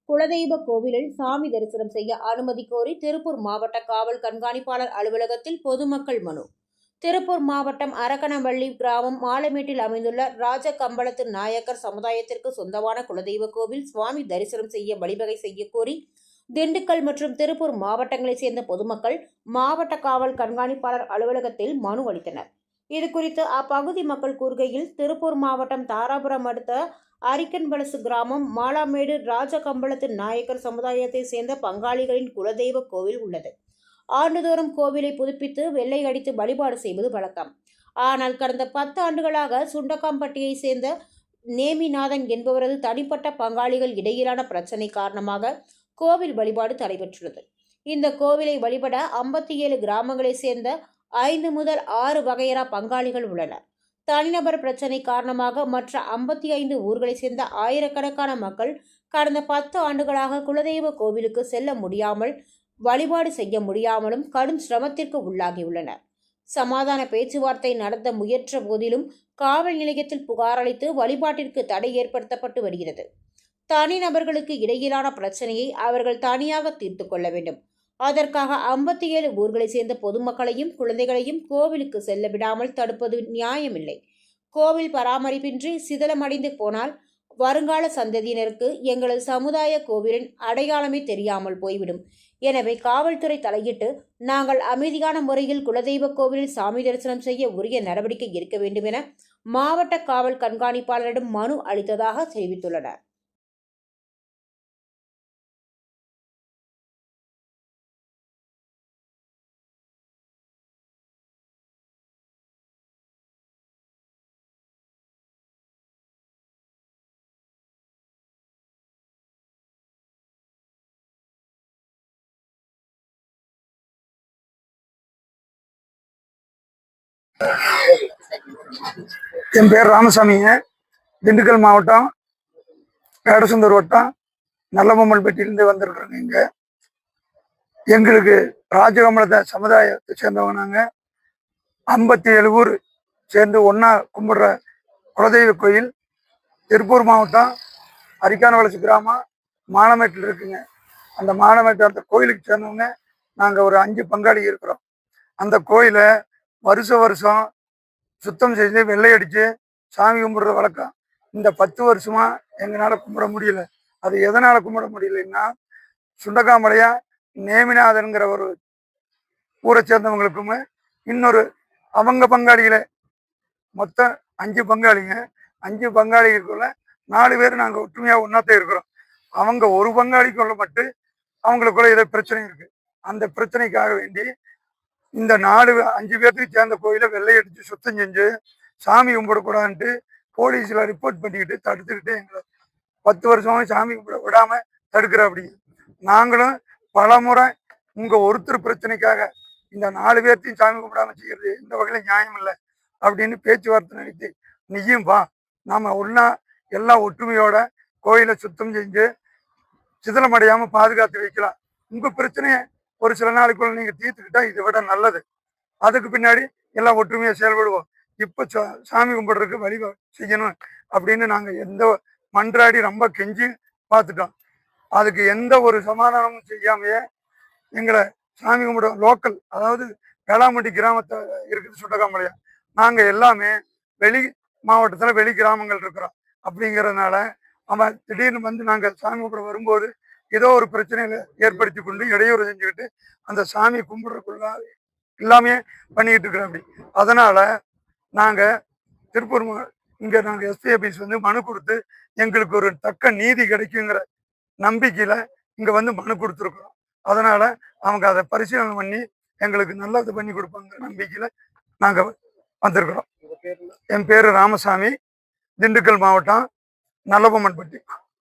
குலதெய்வ கோவிலில் சாமி தரிசனம் செய்ய அனுமதி கோரி திருப்பூர் மாவட்ட காவல் கண்காணிப்பாளர் அலுவலகத்தில் பொதுமக்கள் மனு. திருப்பூர் மாவட்டம் அரக்கணவள்ளி கிராமம் மாலமேட்டில் அமைந்துள்ள ராஜகம்பளத்து நாயக்கர் சமுதாயத்திற்கு சொந்தமான குலதெய்வ கோவில் சுவாமி தரிசனம் செய்ய வழிவகை செய்ய கோரி திண்டுக்கல் மற்றும் திருப்பூர் மாவட்டங்களைச் சேர்ந்த பொதுமக்கள் மாவட்ட காவல் கண்காணிப்பாளர் அலுவலகத்தில் மனு அளித்தனர். இதுகுறித்து அப்பகுதி மக்கள் கூறுகையில், திருப்பூர் மாவட்டம் தாராபுரம் அடுத்த அரிக்கன்வலசு கிராமம் மாலாமேடு ராஜகம்பளத்து நாயக்கர் சமுதாயத்தை சேர்ந்த பங்காளிகளின் குலதெய்வ கோவில் உள்ளது. ஆண்டுதோறும் கோவிலை புதுப்பித்து வெள்ளை அடித்து வழிபாடு செய்வது வழக்கம். ஆனால் கடந்த 10 ஆண்டுகளாக சுண்டக்காம்பட்டியை சேர்ந்த நேமிநாதன் என்பவரது தனிப்பட்ட பங்காளிகள் இடையிலான பிரச்சனை காரணமாக கோவில் வழிபாடு தடைபெற்றுள்ளது. இந்த கோவிலை வழிபட 57 கிராமங்களைச் சேர்ந்த 5 முதல் 6 வகையறா பங்காளிகள் உள்ளனர். தனிநபர் பிரச்சனை காரணமாக மற்ற 55 ஊர்களைச் சேர்ந்த ஆயிரக்கணக்கான மக்கள் கடந்த 10 ஆண்டுகளாக குலதெய்வ கோவிலுக்கு செல்ல முடியாமல், வழிபாடு செய்ய முடியாமலும் கடும் சிரமத்திற்கு உள்ளாகியுள்ளனர். சமாதான பேச்சுவார்த்தை நடத்த முயன்ற போதிலும் காவல் நிலையத்தில் புகார் அளித்து வழிபாட்டிற்கு தடை ஏற்படுத்தப்பட்டு வருகிறது. தனிநபர்களுக்கு இடையிலான பிரச்சனையை அவர்கள் தனியாக தீர்த்து கொள்ள வேண்டும். அதற்காக 57 ஊர்களை சேர்ந்த பொதுமக்களையும் குழந்தைகளையும் கோவிலுக்கு செல்ல விடாமல் தடுப்பது நியாயமில்லை. கோவில் பராமரிப்பின்றி சிதலமடைந்து போனால் வருங்கால சந்ததியினருக்கு எங்களது சமுதாய கோவிலின் அடையாளமே தெரியாமல் போய்விடும். எனவே காவல்துறை தலையிட்டு நாங்கள் அமைதியான முறையில் குலதெய்வ கோவிலில் சாமி தரிசனம் செய்ய உரிய நடவடிக்கை எடுக்க வேண்டும் என மாவட்ட காவல் கண்காணிப்பாளரிடம் மனு அளித்ததாக தெரிவித்துள்ளனர். என் பேர் ராமசாமிங்க. திண்டுக்கல் மாவட்டம் வேடசந்தூர் வட்டம் நல்லபொம்மன்பட்டியிலிருந்து வந்திருக்கிறோங்க. எங்களுக்கு ராஜகம்பளத்தை சமுதாயத்தை சேர்ந்தவங்க. நாங்கள் 57 ஊர் சேர்ந்து ஒன்றா கும்பிடுற குலதெய்வ கோயில் திருப்பூர் மாவட்டம் அரிக்கானவலசு கிராமம் மாலமேட்டில் இருக்குங்க. அந்த மாலமேட்டு அந்த கோயிலுக்கு சேர்ந்தவங்க நாங்கள் ஒரு 5 பங்காளி இருக்கிறோம். அந்த கோயிலை வருஷம் சுத்தம் செஞ்சு வெள்ளை அடித்து சாமி கும்பிடுற வழக்கம். இந்த 10 வருஷமா எங்களால் கும்பிட முடியல. அது எதனால் கும்பிட முடியலைன்னா, சுண்டக்காம்பளையா நேமிநாதன்கிற ஒரு ஊரை சேர்ந்தவங்களுக்குமே இன்னொரு அவங்க பங்காளிகளை மொத்தம் 5 பங்காளிங்க. 5 பங்காளிகளுக்குள்ள 4 பேர் நாங்கள் ஒற்றுமையாக ஒன்றாத்தான் இருக்கிறோம். அவங்க ஒரு பங்காளிக்குள்ள மட்டும் அவங்களுக்குள்ள ஏதோ பிரச்சனை இருக்குது. அந்த பிரச்சனைக்காக வேண்டி இந்த 5 பேர்த்துக்கு சேர்ந்த கோயிலை வெள்ளை அடித்து சுத்தம் செஞ்சு சாமி கும்பிடக்கூடாதுன்ட்டு போலீஸில் ரிப்போர்ட் பண்ணிக்கிட்டு தடுத்துக்கிட்டு எங்களை 10 வருஷமாக சாமி கும்பிட விடாமல் தடுக்கிற. அப்படி நாங்களும் பல முறை உங்கள் ஒருத்தர் பிரச்சனைக்காக இந்த 4 பேர்த்தையும் சாமி கும்பிடாமல் செய்கிறது இந்த வகையில் நியாயம் இல்லை அப்படின்னு பேச்சுவார்த்தை நடத்தி, நீயும் வா, நாம் ஒன்றா எல்லாம் ஒற்றுமையோட கோயிலை சுத்தம் செஞ்சு சிதலமடையாமல் பாதுகாத்து வைக்கலாம். உங்கள் பிரச்சனையை ஒரு சில நாளுக்குள்ள நீங்கள் தீர்த்துக்கிட்டா இதை விட நல்லது. அதுக்கு பின்னாடி எல்லாம் ஒற்றுமையாக செயல்படுவோம். இப்போ சாமி கும்பிட்றதுக்கு வழி செய்யணும் அப்படின்னு நாங்கள் எந்த மன்றாடி ரொம்ப கெஞ்சி பார்த்துட்டோம். அதுக்கு எந்த ஒரு சமாதானமும் செய்யாமையே எங்களை சாமி கும்பிட லோக்கல், அதாவது வேளாம்பட்டி கிராமத்தை இருக்குது சுண்டக்காம்பளையா. நாங்கள் எல்லாமே வெளி மாவட்டத்தில் வெளி கிராமங்கள் இருக்கிறோம். அப்படிங்கிறதுனால அவன் திடீர்னு வந்து நாங்கள் சாமி கும்பிட வரும்போது ஏதோ ஒரு பிரச்சனையில ஏற்படுத்தி கொண்டு இடையூறு செஞ்சுக்கிட்டு அந்த சாமி கும்பிடுறதுக்குள்ள எல்லாமே பண்ணிக்கிட்டு இருக்கிறோம். அப்படி அதனால நாங்கள் திருப்பூர் இங்கே நாங்கள் எஸ்பி ஆஃபீஸ் வந்து மனு கொடுத்து எங்களுக்கு ஒரு தக்க நீதி கிடைக்குங்கிற நம்பிக்கையில் இங்கே வந்து மனு கொடுத்துருக்குறோம். அதனால அவங்க அதை பரிசீலனை பண்ணி எங்களுக்கு நல்லது பண்ணி கொடுப்பாங்க நம்பிக்கையில் நாங்கள் வந்திருக்கிறோம். என் பேர் ராமசாமி, திண்டுக்கல் மாவட்டம் நல்லபொம்மன்பட்டி.